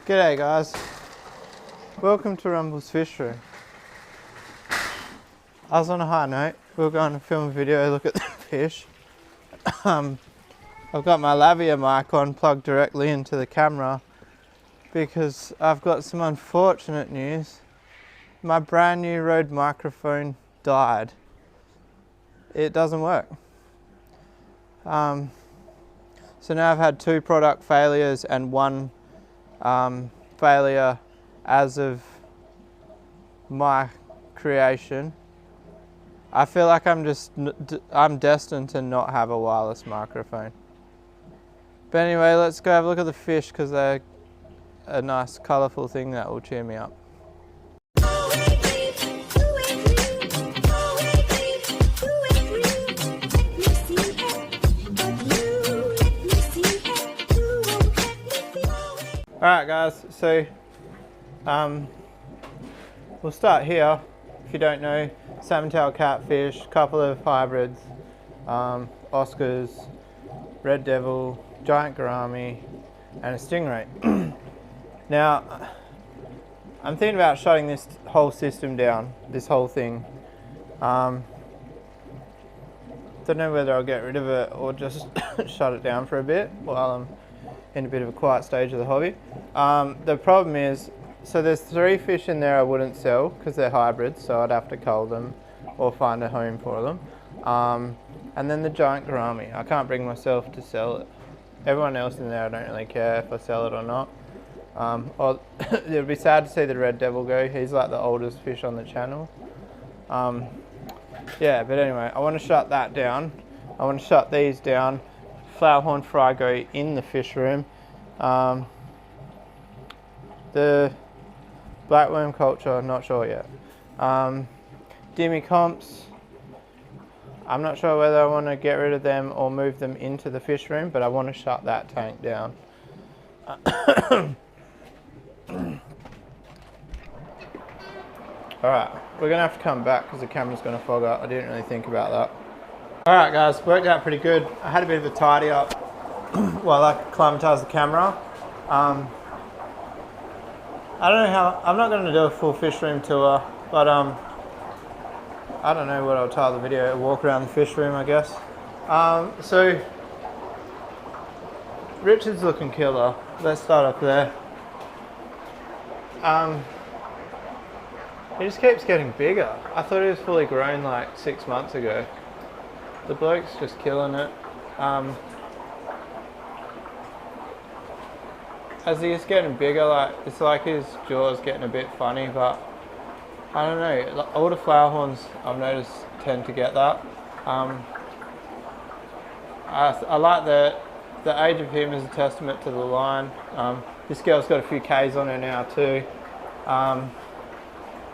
G'day guys, welcome to Rumble's Fishroom. I was on a high note, we were going to film a video, look at the fish. I've got my lavalier mic on, plugged directly into the camera because I've got some unfortunate news. My brand new Rode microphone died. It doesn't work. So now I've had 2 product failures and 1 failure as of my creation. I feel like I'm destined to not have a wireless microphone. But anyway, let's go have a look at the fish because they're a nice colourful thing that will cheer me up. Alright guys, so we'll start here. If you don't know, salmon-tailed catfish, couple of hybrids, Oscars, red devil, giant gourami, and a stingray. Now, I'm thinking about shutting this whole system down, this whole thing. Don't know whether I'll get rid of it or just shut it down for a bit while I'm in a bit of a quiet stage of the hobby. The problem is, so there's 3 fish in there I wouldn't sell because they're hybrids, so I'd have to cull them or find a home for them. And then the giant gourami, I can't bring myself to sell it. Everyone else in there I don't really care if I sell it or not. It would be sad to see the red devil go, he's like the oldest fish on the channel. Yeah, but anyway, I want to shut that down. I want to shut these down. Flowerhorn fry go in the fish room. The blackworm culture, not sure yet. Dimmy comps, I'm not sure whether I want to get rid of them or move them into the fish room, but I want to shut that tank down. Alright, we're going to have to come back because the camera's going to fog up. I didn't really think about that. Alright guys, worked out pretty good. I had a bit of a tidy up while I acclimatise the camera. I don't know how, I'm not going to do a full fish room tour, but I don't know what I'll title the video, a walk around the fish room I guess. So, Richard's looking killer. Let's start up there. He just keeps getting bigger. I thought he was fully grown like 6 months ago. The bloke's just killing it. As he's getting bigger, it's like his jaw's getting a bit funny, but I don't know. Older flowerhorns, I've noticed, tend to get that. I like the age of him is a testament to the line. This girl's got a few K's on her now too.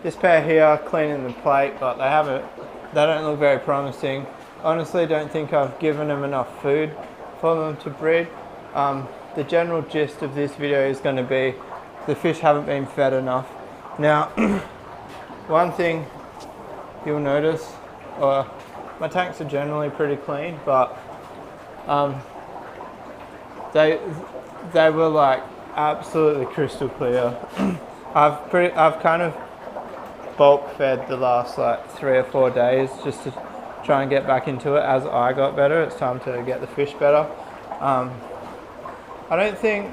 This pair here, cleaning the plate, but they don't look very promising. Honestly, don't think I've given them enough food for them to breed. The general gist of this video is going to be the fish haven't been fed enough. Now, one thing you'll notice, my tanks are generally pretty clean, but they were like absolutely crystal clear. I've kind of bulk fed the last like 3 or 4 days just to try and get back into it. As I got better, it's time to get the fish better. I don't think,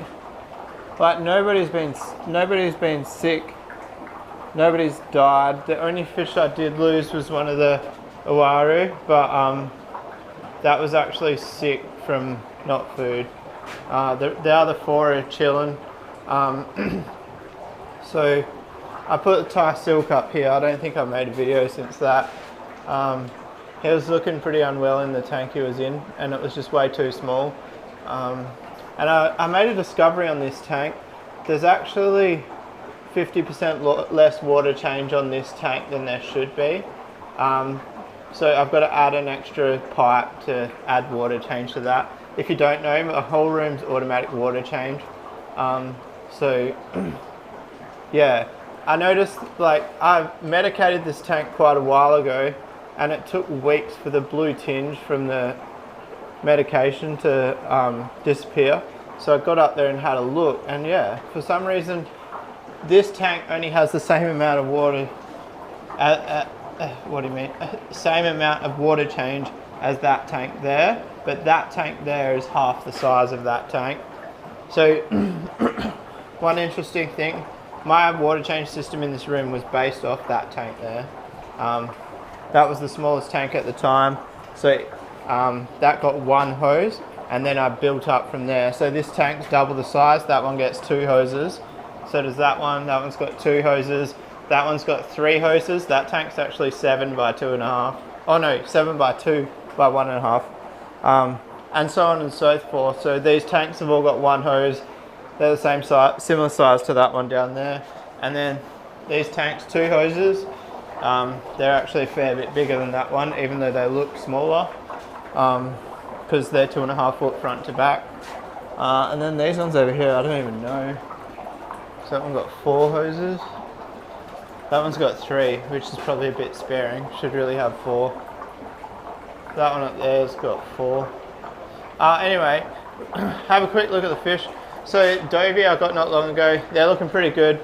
like, nobody's been sick, nobody's died. The only fish I did lose was one of the Awaru, but that was actually sick from not food. The other 4 are chilling. So I put the Thai silk up here. I don't think I've made a video since that. He was looking pretty unwell in the tank he was in, and it was just way too small. And I made a discovery on this tank. There's actually 50% less water change on this tank than there should be. So I've got to add an extra pipe to add water change to that. If you don't know, the whole room's automatic water change. So yeah, I noticed, like, I medicated this tank quite a while ago, and it took weeks for the blue tinge from the medication to disappear. So I got up there and had a look, and yeah, for some reason, this tank only has the same amount of water. What do you mean? Same amount of water change as that tank there, but that tank there is half the size of that tank. So one interesting thing, my water change system in this room was based off that tank there. That was the smallest tank at the time, so that got one hose, and then I built up from there. So this tank's double the size, that one gets 2 hoses. So does that one's got 2 hoses. That one's got 3 hoses. That tank's actually 7 by 2.5. Oh no, 7 by 2 by 1.5. And so on and so forth. So these tanks have all got 1 hose. They're the same size, similar size to that one down there. And then these tanks, 2 hoses. They're actually a fair bit bigger than that one, even though they look smaller, because they're 2.5 foot front to back. And then these ones over here, I don't even know. So that one got 4 hoses. That one's got 3, which is probably a bit sparing. Should really have 4. That one up there's got 4. Anyway, have a quick look at the fish. So Dovey I got not long ago. They're looking pretty good.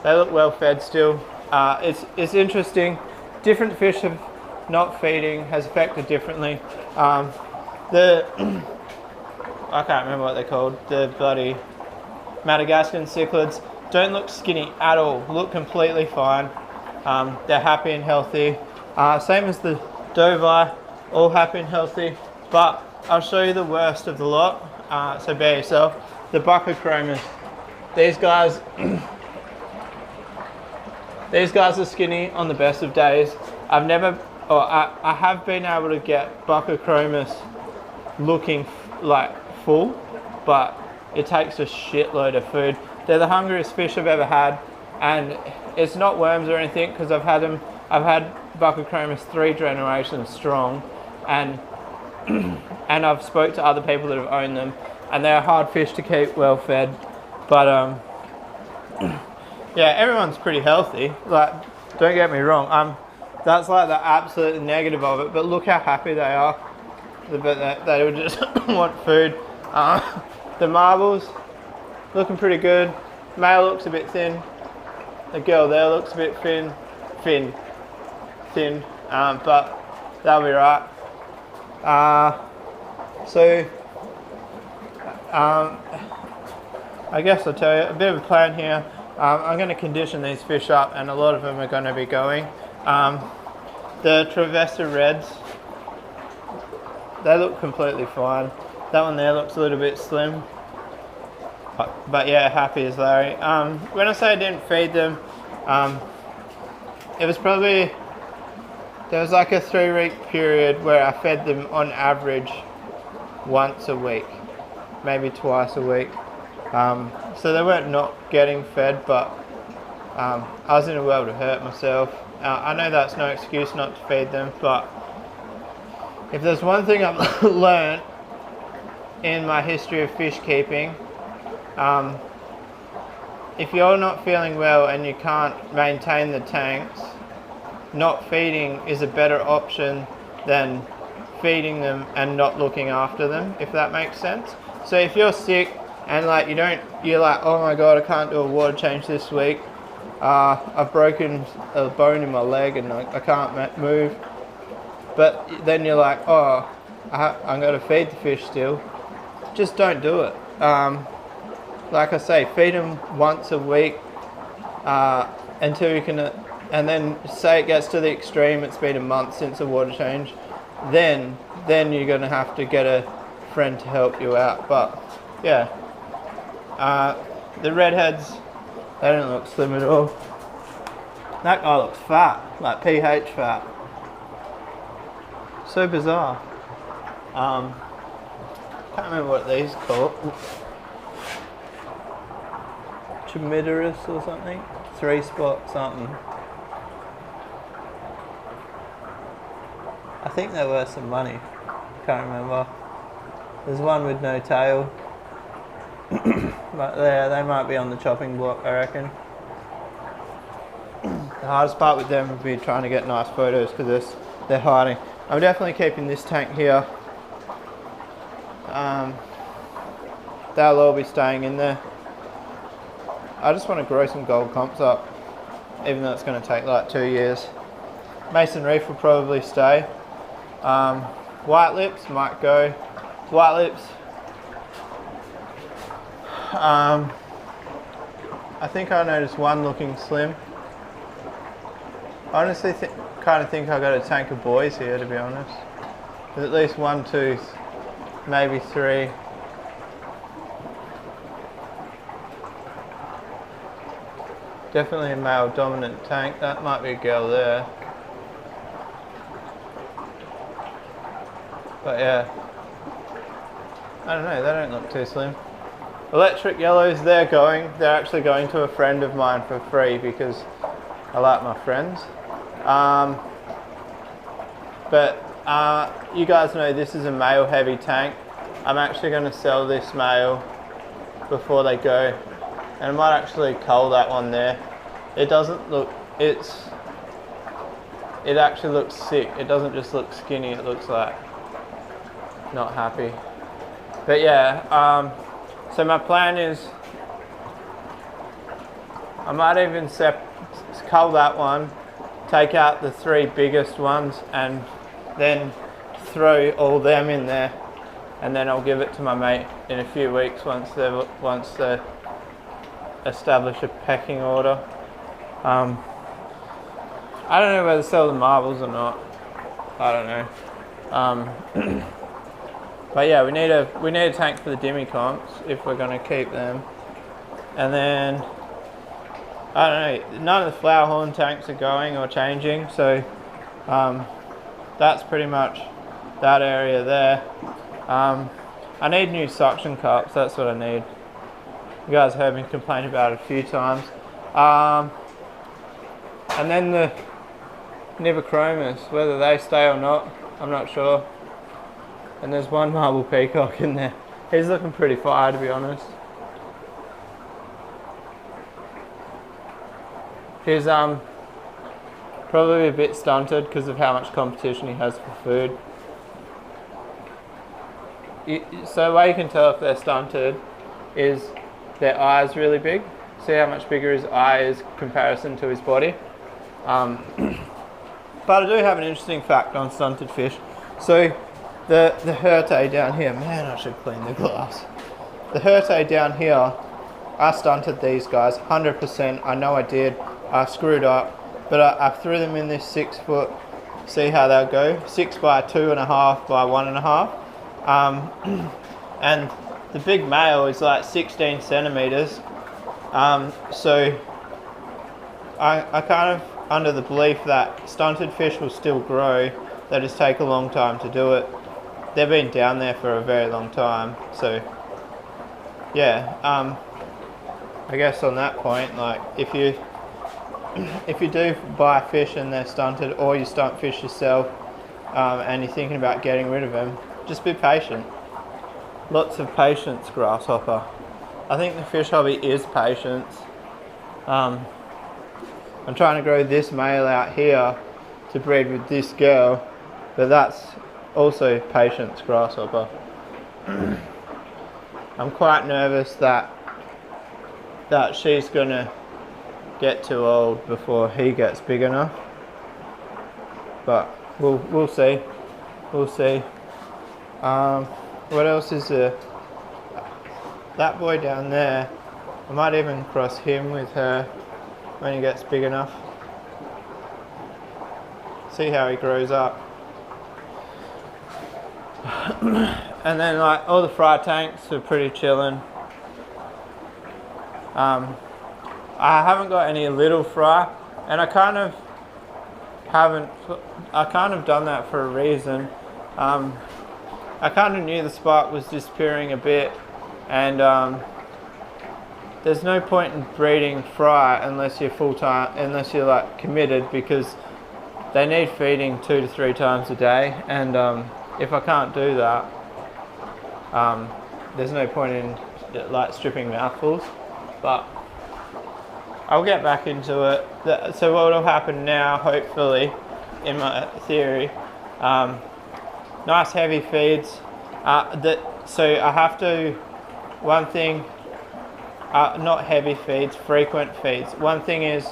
They look well fed still. It's interesting. Different fish have not feeding has affected differently. I can't remember what they're called. The bloody Madagascan cichlids don't look skinny at all. Look completely fine. They're happy and healthy. Same as the Dovi, all happy and healthy. But I'll show you the worst of the lot. So bear yourself. The Buccochromis. These guys, these guys are skinny on the best of days. I have been able to get Buccochromis looking like full, but it takes a shitload of food. They're the hungriest fish I've ever had, and it's not worms or anything, because I've had Buccochromis 3 generations strong, and I've spoke to other people that have owned them, and they're hard fish to keep well fed. But yeah, everyone's pretty healthy. Like, don't get me wrong. That's like the absolute negative of it. But look how happy they are. They would just want food. The marbles looking pretty good. Male looks a bit thin. The girl there looks a bit thin. But they'll be right. I guess I'll tell you a bit of a plan here. I'm going to condition these fish up, and a lot of them are going to be going. The Travessa Reds, they look completely fine. That one there looks a little bit slim. But yeah, happy as Larry. When I say I didn't feed them, it was probably, there was like a 3-week period where I fed them on average once a week, maybe twice a week. So they weren't not getting fed, but I was in a world to hurt myself. I know that's no excuse not to feed them, but if there's one thing I've learned in my history of fish keeping, if you're not feeling well and you can't maintain the tanks, not feeding is a better option than feeding them and not looking after them, if that makes sense. So if you're sick and like you're like, oh my god, I can't do a water change this week, I've broken a bone in my leg and I can't move, but then you're like, oh, I'm going to feed the fish still, just don't do it. Like I say, feed them once a week until you can, and then say it gets to the extreme, it's been a month since a water change, then you're going to have to get a friend to help you out. But yeah, the redheads, they don't look slim at all. That guy looks fat, like pH fat. So bizarre. Can't remember what these are called. Chimiderus or something? 3-spot something. I think they're worth some money. Can't remember. There's one with no tail. But they might be on the chopping block, I reckon. The hardest part with them would be trying to get nice photos because they're hiding. I'm definitely keeping this tank here. they'll all be staying in there. I just want to grow some gold comps up, even though it's going to take like 2 years. Mason Reef will probably stay. White lips might go. White lips, I think I noticed one looking slim. I honestly kind of think I got a tank of boys here, to be honest. There's at least 1, 2, maybe 3. Definitely a male dominant tank. That might be a girl there. But yeah, I don't know, they don't look too slim. Electric yellows, they're actually going to a friend of mine for free because I like my friends. You guys know this is a male heavy tank. I'm actually going to sell this male before they go. And I might actually cull that one there. It doesn't look, it actually looks sick. It doesn't just look skinny, it looks like not happy. But yeah, so my plan is I might even cull that one, take out the 3 biggest ones and then throw all them in there, and then I'll give it to my mate in a few weeks once they establish a pecking order. I don't know whether to sell the marbles or not. I don't know. But yeah, we need a tank for the Dimmy comps if we're going to keep them. And then I don't know, none of the flower horn tanks are going or changing, so that's pretty much that area there. I need new suction cups, that's what I need. You guys heard me complain about it a few times. And then the Nivochromis, whether they stay or not, I'm not sure. And there's one marble peacock in there. He's looking pretty fire, to be honest. He's probably a bit stunted because of how much competition he has for food. So the way you can tell if they're stunted is their eye is really big. See how much bigger his eye is in comparison to his body. But I do have an interesting fact on stunted fish. So the Hirte down here, man, I should clean the glass. The Hirte down here, I stunted these guys 100%. I know I did. I screwed up, but I threw them in this 6 foot. See how they'll go. 6 by 2.5 by 1.5. And the big male is like 16 centimeters. So I kind of under the belief that stunted fish will still grow. They just take a long time to do it. They've been down there for a very long time. So yeah, I guess on that point, like if you do buy fish and they're stunted, or you stunt fish yourself, and you're thinking about getting rid of them, just be patient. Lots of patience, grasshopper. I think the fish hobby is patience. I'm trying to grow this male out here to breed with this girl, but that's also patience, grasshopper. I'm quite nervous that she's gonna get too old before he gets big enough, but we'll see. We'll see. What else is there? That boy down there, I might even cross him with her when he gets big enough. See how he grows up. And then like all the fry tanks are pretty chillin'. I haven't got any little fry, and I kind of done that for a reason. I kind of knew the spot was disappearing a bit, and there's no point in breeding fry unless you're unless you're like committed, because they need feeding 2 to 3 times a day, and if I can't do that, there's no point in like stripping mouthfuls. But I'll get back into it. So what will happen now, hopefully, in my theory, nice heavy feeds. So I have to, one thing, not heavy feeds, frequent feeds. One thing is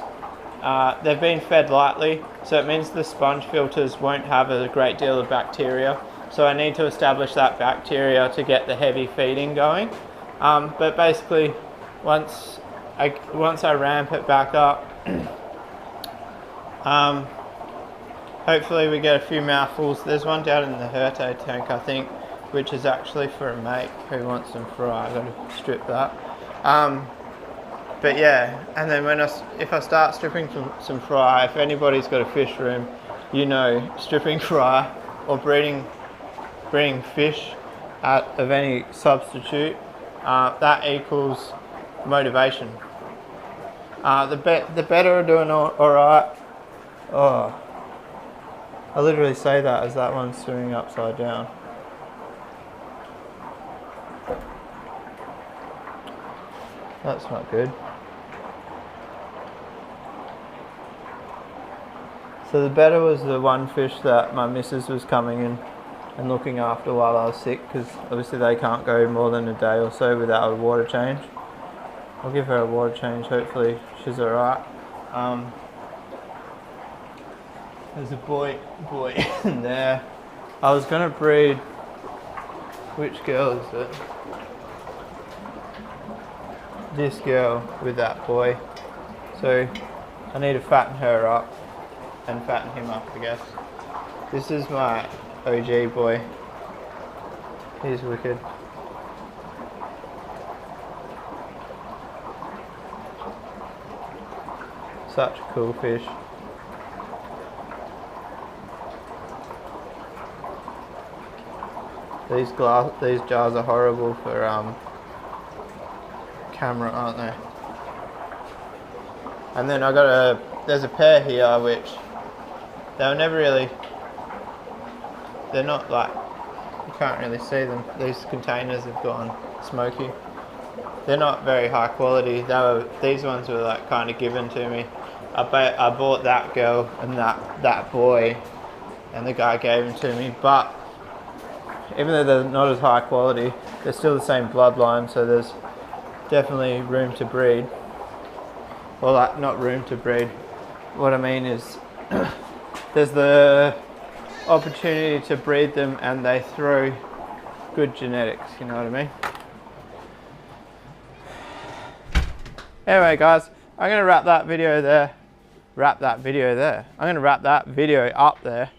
they've been fed lightly, so it means the sponge filters won't have a great deal of bacteria. So I need to establish that bacteria to get the heavy feeding going. But basically, once I ramp it back up, hopefully we get a few mouthfuls. There's one down in the Herte tank, I think, which is actually for a mate who wants some fry. I've got to strip that. But yeah, and then if I start stripping some fry, if anybody's got a fish room, you know, stripping fry or breeding fish of any substitute, that equals motivation. The better are doing alright. Oh, I literally say that as that one's swimming upside down. That's not good. So the better was the one fish that my missus was coming in and looking after while I was sick, because obviously they can't go more than a day or so without a water change. I'll give her a water change, hopefully she's alright. There's a boy in there. I was going to breed, which girl is it? This girl with that boy. So I need to fatten her up and fatten him up, I guess. This is my OG boy. He's wicked. Such a cool fish. These jars are horrible for camera, aren't they? And then there's a pair here which they're not like, you can't really see them. These containers have gone smoky. They're not very high quality. These ones were like kind of given to me. I bought that girl and that boy, and the guy gave them to me. But even though they're not as high quality, they're still the same bloodline. So there's definitely room to breed. Well, like, not room to breed. What I mean is, there's the opportunity to breed them, and they throw good genetics. You know what I mean? Anyway, guys, I'm gonna wrap that video there. I'm gonna wrap that video up there.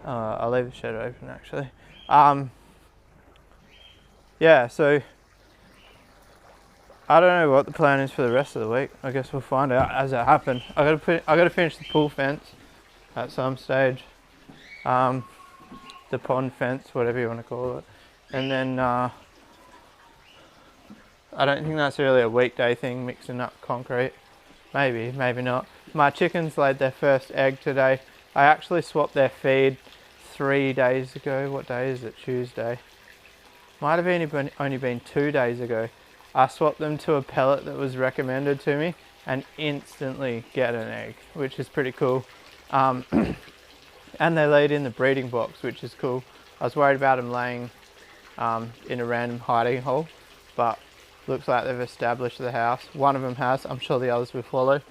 I'll leave the shed open actually. Yeah, so I don't know what the plan is for the rest of the week. I guess we'll find out as it happens. I gotta finish the pool fence at some stage. The pond fence, whatever you want to call it. And then I don't think that's really a weekday thing, mixing up concrete. Maybe, maybe not. My chickens laid their first egg today. I actually swapped their feed 3 days ago. What day is it? Tuesday. Might have only been 2 days ago. I swapped them to a pellet that was recommended to me and instantly get an egg, which is pretty cool. And they laid in the breeding box, which is cool. I was worried about them laying in a random hiding hole, but looks like they've established the house. One of them has. I'm sure the others will follow.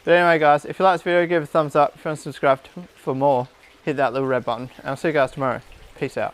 But anyway, guys, if you like this video, give it a thumbs up. If you want to subscribe for more, hit that little red button. And I'll see you guys tomorrow. Peace out.